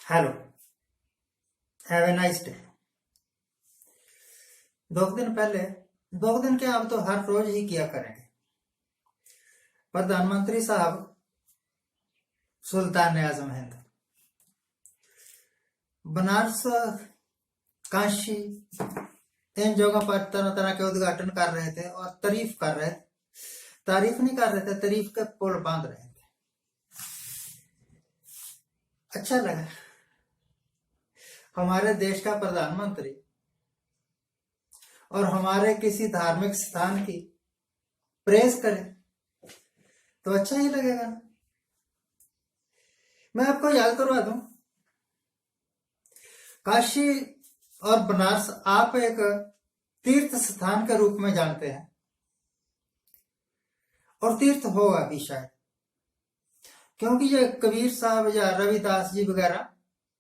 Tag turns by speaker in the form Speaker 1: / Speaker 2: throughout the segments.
Speaker 1: Hello, have a nice day. 2 दिन पहले, 2 दिन क्या, अब तो हर रोज ही किया करेंगे। प्रधानमंत्री साहब सुल्तान आजम हिंद बनारस, काशी, इन जगहों पर तरह तरह के उद्घाटन कर रहे थे और तारीफ कर रहे थे। तारीफ नहीं कर रहे थे, तारीफ के पुल बांध रहे थे। अच्छा लगा हमारे देश का प्रधानमंत्री और हमारे किसी धार्मिक स्थान की प्रेस करे तो अच्छा ही लगेगा ना। मैं आपको याद करवा दूं, काशी और बनारस आप एक तीर्थ स्थान के रूप में जानते हैं, और तीर्थ होगा भी शायद, क्योंकि ये कबीर साहब या रविदास जी वगैरह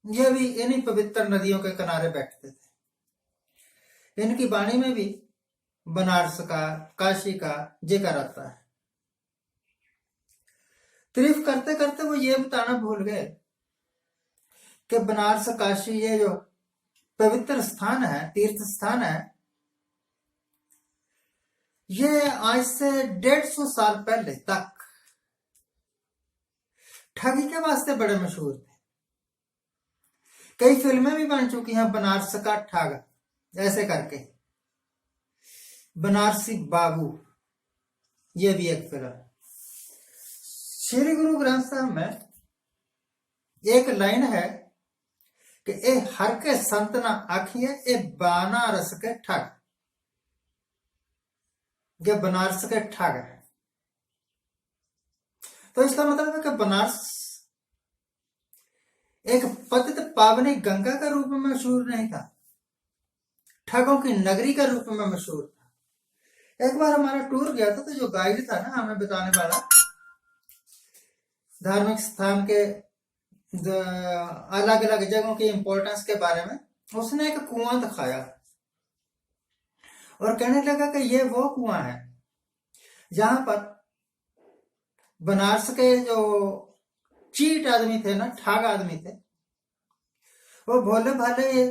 Speaker 1: ये भी इन्हीं पवित्र नदियों के किनारे बैठते थे। इनकी वाणी में भी बनारस का, काशी का जिक्र आता है। तारीफ करते करते वो ये बताना भूल गए कि बनारस, काशी ये जो पवित्र स्थान है, तीर्थ स्थान है, ये आज से 150 साल पहले तक ठगी के वास्ते बड़े मशहूर थे। कई फिल्में भी बन चुकी हैं, बनारस का ठग ऐसे करके, बनारसी बाबू, ये भी एक फिल्म। श्री गुरु ग्रंथ साहब में एक लाइन है कि ए हर के संत ना आखिए ए बनारस के ठग। ये बनारस के ठग है। तो इसका मतलब है कि बनारस एक पतित पावनी गंगा का रूप में मशहूर नहीं था, ठगों की नगरी का रूप में मशहूर था। एक बार हमारा टूर गया था, तो जो गाइड था ना हमें बताने वाला, धार्मिक स्थान के अलग अलग जगहों की इंपॉर्टेंस के बारे में, उसने एक कुआं दिखाया और कहने लगा कि ये वो कुआं है जहां पर बनारस के जो चीट आदमी थे ना, ठग आदमी थे, वो भोले भाले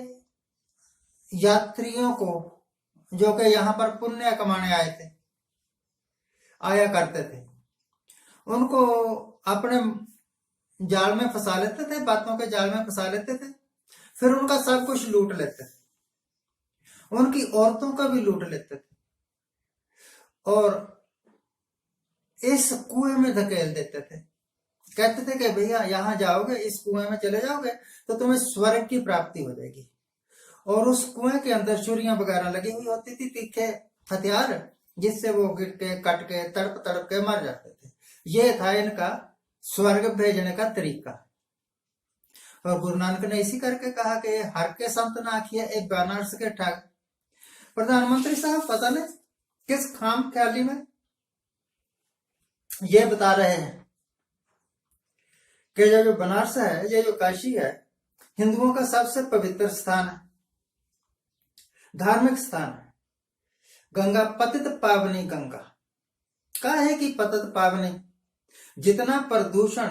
Speaker 1: यात्रियों को, जो कि यहाँ पर पुण्य कमाने आया करते थे, उनको अपने जाल में फंसा लेते थे, बातों के जाल में फंसा लेते थे, फिर उनका सब कुछ लूट लेते थे, उनकी औरतों का भी लूट लेते थे, और इस कुएं में धकेल देते थे। कहते थे कि भैया यहां जाओगे, इस कुएं में चले जाओगे तो तुम्हें स्वर्ग की प्राप्ति हो जाएगी। और उस कुएं के अंदर छुरियां वगैरह लगी हुई होती थी, तीखे हथियार, जिससे वो गिर के, कट के, तड़प तड़प के मर जाते थे। ये था इनका स्वर्ग भेजने का तरीका। और गुरु नानक ने इसी करके कहा कि हर के संत ना आखिए एक बनारस के ठग। प्रधानमंत्री साहब पता नहीं किस खाम ख्याली में ये बता रहे हैं कि ये जो बनारस है, ये जो काशी है, हिंदुओं का सबसे पवित्र स्थान है, धार्मिक स्थान है। गंगा पतित पावनी गंगा का है कि पतित पावनी, जितना प्रदूषण,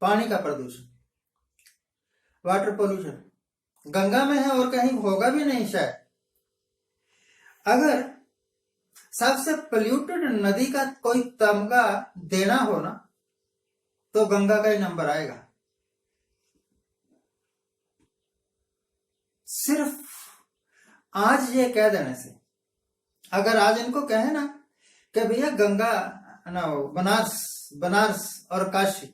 Speaker 1: पानी का प्रदूषण, वाटर पोल्यूशन गंगा में है और कहीं होगा भी नहीं शायद। अगर सबसे पोल्यूटेड नदी का कोई तमगा देना हो ना, तो गंगा का ही नंबर आएगा। सिर्फ आज ये कह देने से, अगर आज इनको कहे ना कि भैया गंगा ना, बनारस और काशी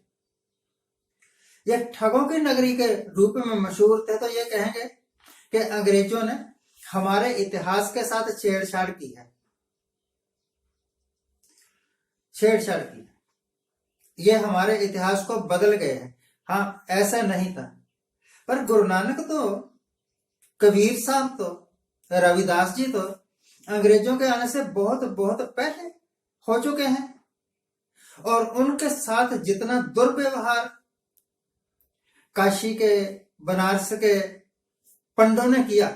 Speaker 1: ये ठगों की नगरी के रूप में मशहूर थे, तो ये कहेंगे कि अंग्रेजों ने हमारे इतिहास के साथ छेड़छाड़ की है, छेड़छाड़ की, ये हमारे इतिहास को बदल गए हैं। हाँ, ऐसा नहीं था, पर गुरु नानक तो, कबीर साहब तो, रविदास जी तो अंग्रेजों के आने से बहुत बहुत पहले हो चुके हैं, और उनके साथ जितना दुर्व्यवहार काशी के, बनारस के पंडों ने किया,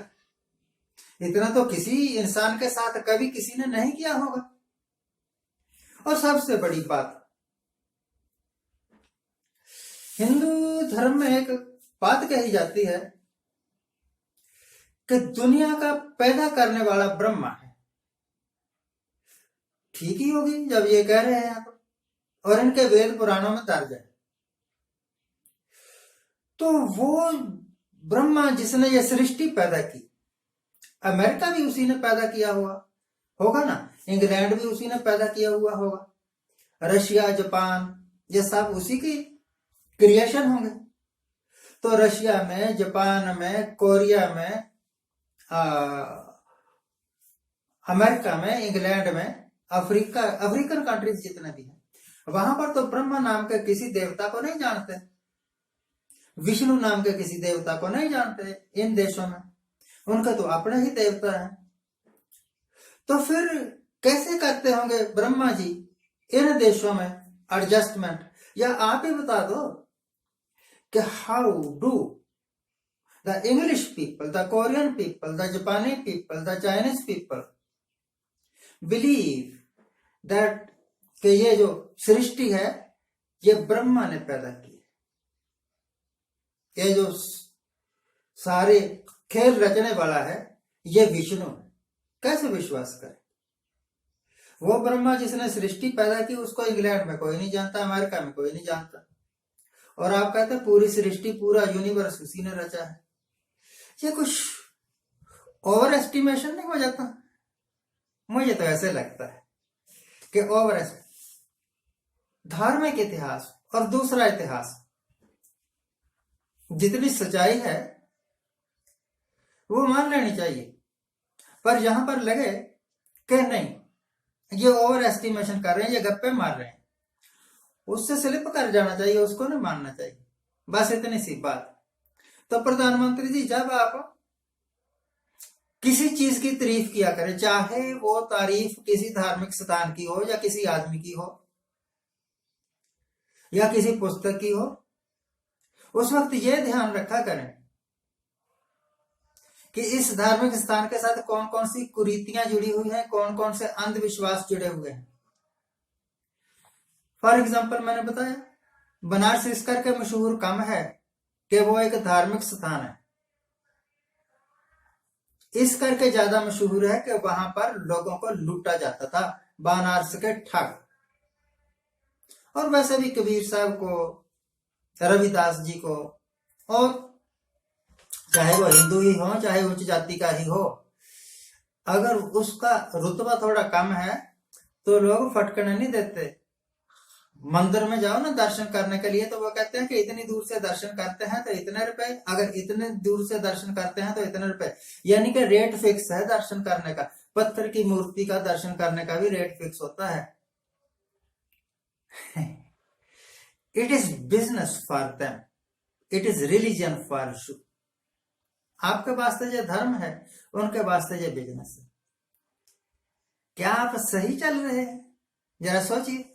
Speaker 1: इतना तो किसी इंसान के साथ कभी किसी ने नहीं किया होगा। और सबसे बड़ी बात, हिंदू धर्म में एक बात कही जाती है कि दुनिया का पैदा करने वाला ब्रह्मा है। ठीक ही होगी जब ये कह रहे हैं तो, और इनके वेद पुराणों में दर्ज है। तो वो ब्रह्मा जिसने ये सृष्टि पैदा की, अमेरिका भी उसी ने पैदा किया हुआ होगा ना, इंग्लैंड भी उसी ने पैदा किया हुआ होगा, रशिया, जापान, ये सब उसी की क्रिएशन होंगे। तो रशिया में, जापान में, कोरिया में, अमेरिका में, इंग्लैंड में, अफ्रीकन कंट्रीज जितने भी हैं, वहां पर तो ब्रह्मा नाम के किसी देवता को नहीं जानते, विष्णु नाम के किसी देवता को नहीं जानते। इन देशों में उनका तो अपने ही देवता है। तो फिर कैसे करते होंगे ब्रह्मा जी इन देशों में एडजस्टमेंट? या आप ही बता दो कि how do the English people, the Korean people, the जापानी people, the Chinese people believe that कि ये जो सृष्टि है ये ब्रह्मा ने पैदा की, ये जो सारे खेल रचने वाला है ये विष्णु है। कैसे विश्वास करें? वो ब्रह्मा जिसने सृष्टि पैदा की उसको इंग्लैंड में कोई नहीं जानता, अमेरिका में कोई नहीं जानता, और आप कहते हैं पूरी सृष्टि, पूरा यूनिवर्स उसी ने रचा है। ये कुछ ओवर एस्टिमेशन नहीं हो जाता? मुझे तो ऐसे लगता है कि ओवर धार्मिक इतिहास और दूसरा इतिहास, जितनी सच्चाई है वो मान लेनी चाहिए, पर यहां पर लगे कि नहीं ये ओवर एस्टिमेशन कर रहे हैं, ये गप्पे मार रहे हैं, उससे स्लिप कर जाना चाहिए, उसको नहीं मानना चाहिए। बस इतनी सी बात। तो प्रधानमंत्री जी जब आप किसी चीज की तारीफ किया करें, चाहे वो तारीफ किसी धार्मिक स्थान की हो या किसी आदमी की हो या किसी पुस्तक की हो, उस वक्त ये ध्यान रखा करें कि इस धार्मिक स्थान के साथ कौन कौन सी कुरीतियां जुड़ी हुई हैं, कौन कौन से अंधविश्वास जुड़े हुए हैं। फॉर एग्जाम्पल मैंने बताया बनारस इस करके मशहूर कम है कि वो एक धार्मिक स्थान है, इस करके ज्यादा मशहूर है कि वहां पर लोगों को लूटा जाता था, बनारस के ठग। और वैसे भी कबीर साहब को, रविदास जी को, और चाहे वो हिंदू ही हो चाहे उच्च जाति का ही हो, अगर उसका रुतबा थोड़ा कम है तो लोग फटकने नहीं देते। मंदिर में जाओ ना दर्शन करने के लिए तो वो कहते हैं कि इतनी दूर से दर्शन करते हैं तो इतने रुपए, अगर इतने दूर से दर्शन करते हैं तो इतने रुपए, यानी कि रेट फिक्स है दर्शन करने का। पत्थर की मूर्ति का दर्शन करने का भी रेट फिक्स होता है। It is business for them, it is religion for you. आपके वास्ते जो धर्म है उनके वास्ते जो बिजनेस है। क्या आप सही चल रहे हैं? जरा सोचिए।